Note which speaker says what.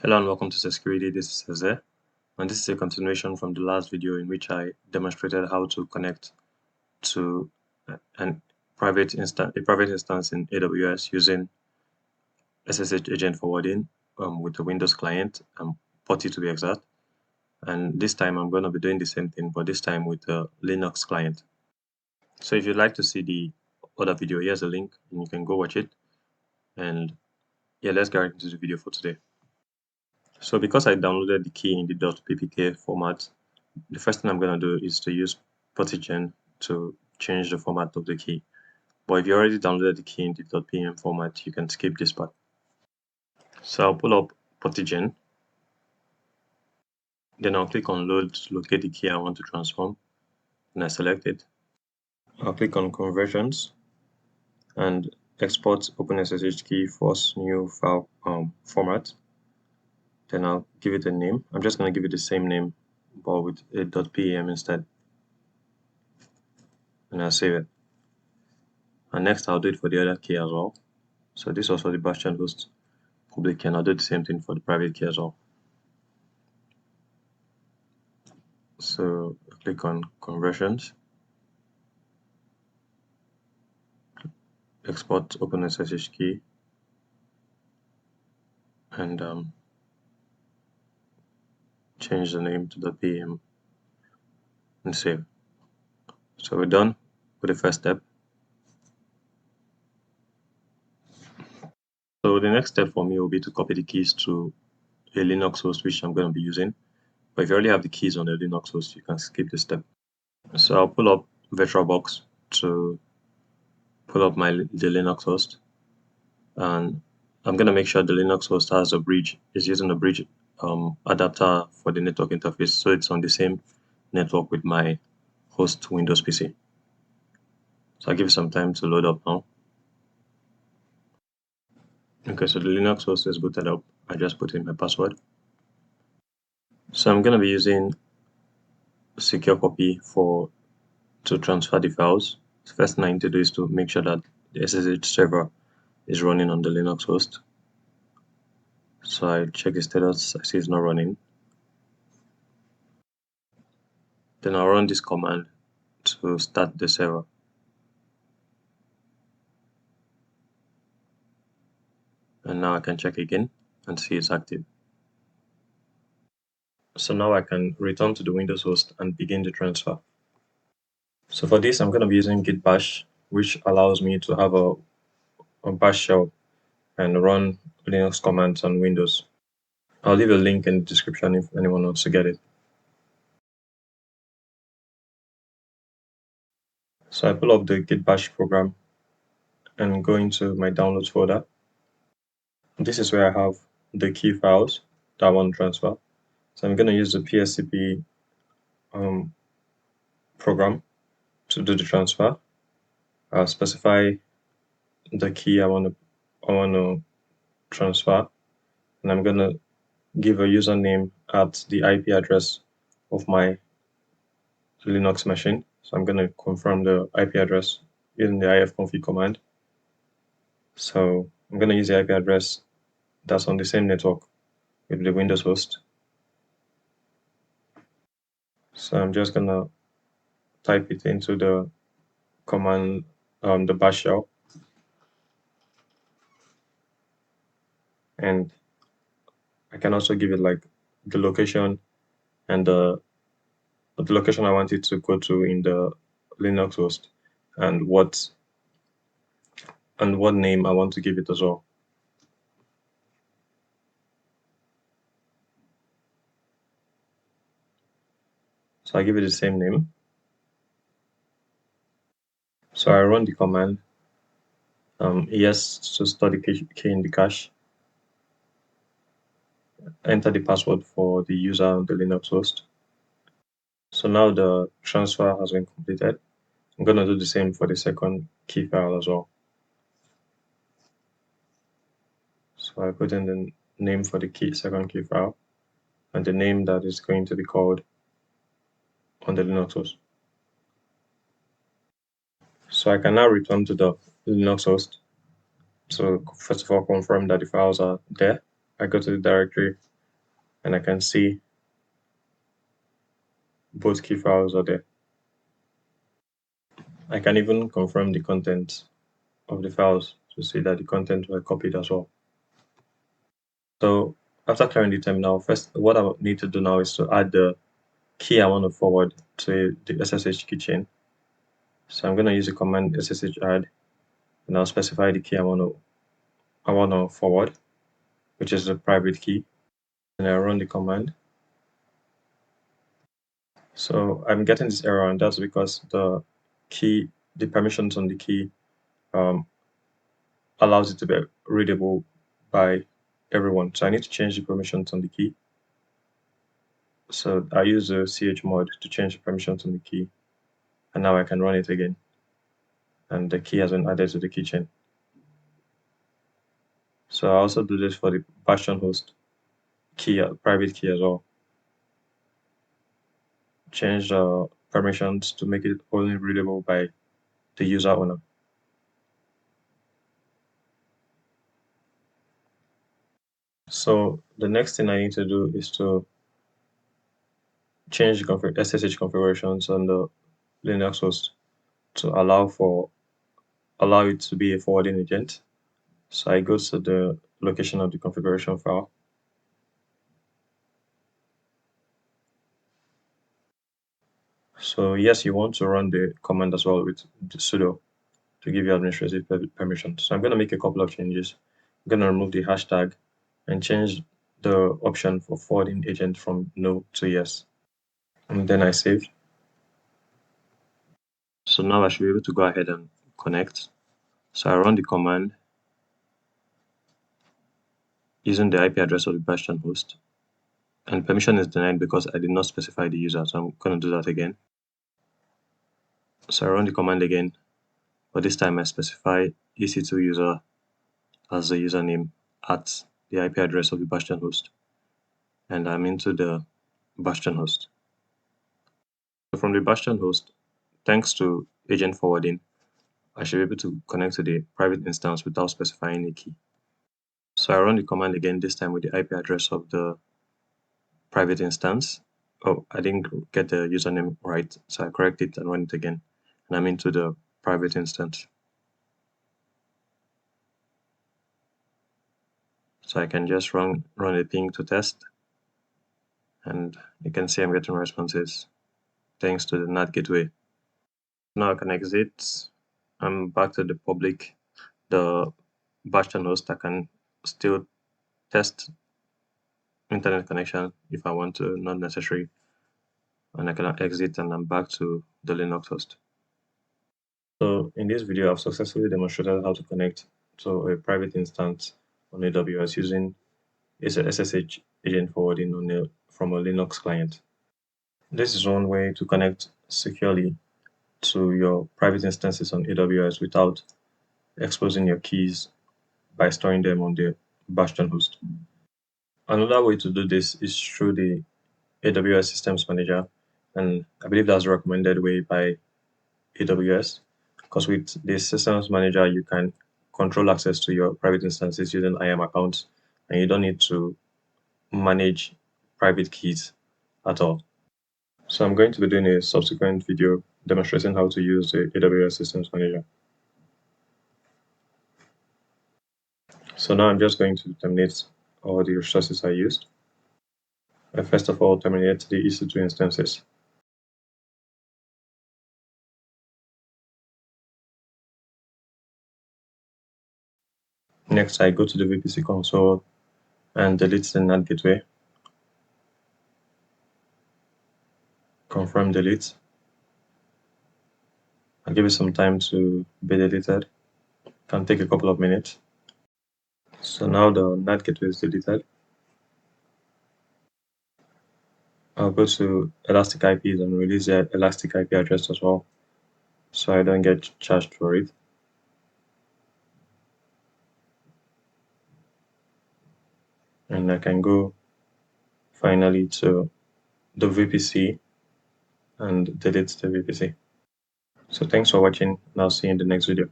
Speaker 1: Hello and welcome to Security. This is Jose, and this is a continuation from the last video in which I demonstrated how to connect to a private instance in AWS using SSH agent forwarding with the Windows client, PuTTY to be exact. And this time I'm going to be doing the same thing, but this time with the Linux client. So if you'd like to see the other video, here's a link, and you can go watch it. And yeah, let's get right into the video for today. So because I downloaded the key in the .ppk format, the first thing I'm going to do is to use PuTTY to change the format of the key. But if you already downloaded the key in the .pm format, you can skip this part. So I'll pull up PuTTY, then I'll click on load to locate the key I want to transform, and I select it. I'll click on conversions and export OpenSSH key first new file format. Then I'll give it a name. I'm just going to give it the same name, but with a .pem instead, and I'll save it. And next I'll do it for the other key as well. So this was for the Bastion host public key, and I'll do the same thing for the private key as well. So click on conversions, export OpenSSH key, and change the name to .pem and save. So we're done with the first step. So the next step for me will be to copy the keys to a Linux host which I'm going to be using. But if you already have the keys on the Linux host, you can skip this step. So I'll pull up VirtualBox to pull up the Linux host, and I'm going to make sure the Linux host has a bridge, is using a bridge adapter for the network interface, so it's on the same network with my host Windows PC. So I'll give it some time to load up now. Okay, so the Linux host is booted up. I just put in my password. So I'm going to be using secure copy to transfer the files. The first thing I need to do is to make sure that the SSH server is running on the Linux host. So I check the status, I see it's not running. Then I'll run this command to start the server. And now I can check again and see it's active. So now I can return to the Windows host and begin the transfer. So for this, I'm going to be using git bash, which allows me to have a bash shell and run Linux commands on Windows. I'll leave a link in the description if anyone wants to get it. So I pull up the git bash program and go into my downloads folder. This is where I have the key files that I want to transfer. So I'm going to use the PSCP program to do the transfer. I'll specify the key I want to transfer, and I'm going to give a username at the IP address of my Linux machine. So I'm going to confirm the IP address using the ifconfig command. So I'm going to use the IP address that's on the same network with the Windows host. So I'm just going to type it into the command, the bash shell. And I can also give it like the location and the location I want it to go to in the Linux host, and what name I want to give it as well. So I give it the same name. So I run the command yes to store the key in the cache, enter the password for the user on the Linux host. So now the transfer has been completed. I'm going to do the same for the second key file as well. So I put in the name for the second key file and the name that is going to be called on the Linux host. So I can now return to the Linux host. So first of all, confirm that the files are there. I go to the directory and I can see both key files are there. I can even confirm the content of the files to see that the content were copied as well. So after clearing the terminal, first what I need to do now is to add the key I want to forward to the SSH keychain. So I'm going to use the command SSH add, and I'll specify the key I want to forward, which is the private key, and I run the command. So I'm getting this error, and that's because the permissions on the key allows it to be readable by everyone. So I need to change the permissions on the key. So I use the chmod to change the permissions on the key, and now I can run it again, and the key has been added to the keychain. So I also do this for the Bastion host key, private key as well. Change the permissions to make it only readable by the user owner. So the next thing I need to do is to change the SSH configurations on the Linux host to allow it to be a forwarding agent. So I go to the location of the configuration file. So yes, you want to run the command as well with the sudo to give you administrative permission. So I'm going to make a couple of changes. I'm going to remove the hashtag and change the option for forwarding agent from no to yes. And then I save. So now I should be able to go ahead and connect. So I run the command using the IP address of the Bastion host. And permission is denied because I did not specify the user. So I'm going to do that again. So I run the command again, but this time I specify EC2 user as the username at the IP address of the Bastion host. And I'm into the Bastion host. So from the Bastion host, thanks to agent forwarding, I should be able to connect to the private instance without specifying a key. So I run the command again, this time with the IP address of the private instance. Oh, I didn't get the username right, so I correct it and run it again. And I'm into the private instance. So I can just run a ping to test. And you can see I'm getting responses thanks to the NAT gateway. Now I can exit. I'm back to the public, the Bastion host. I can still test internet connection if I want to, not necessary. And I can exit and I'm back to the Linux host. So in this video, I've successfully demonstrated how to connect to a private instance on AWS using SSH agent forwarding from a Linux client. This is one way to connect securely to your private instances on AWS without exposing your keys by storing them on the Bastion host. Another way to do this is through the AWS Systems Manager, and I believe that's the recommended way by AWS, because with the Systems Manager, you can control access to your private instances using IAM accounts, and you don't need to manage private keys at all. So I'm going to be doing a subsequent video demonstrating how to use the AWS Systems Manager. So now I'm just going to terminate all the resources I used. I first of all terminate the EC2 instances. Next, I go to the VPC console and delete the NAT gateway. Confirm delete. I'll give it some time to be deleted. Can take a couple of minutes. So now the NAT gateway is deleted. I'll go to Elastic IPs and release the Elastic IP address as well, so I don't get charged for it. And I can go finally to the VPC and delete the VPC. So thanks for watching, and I'll see you in the next video.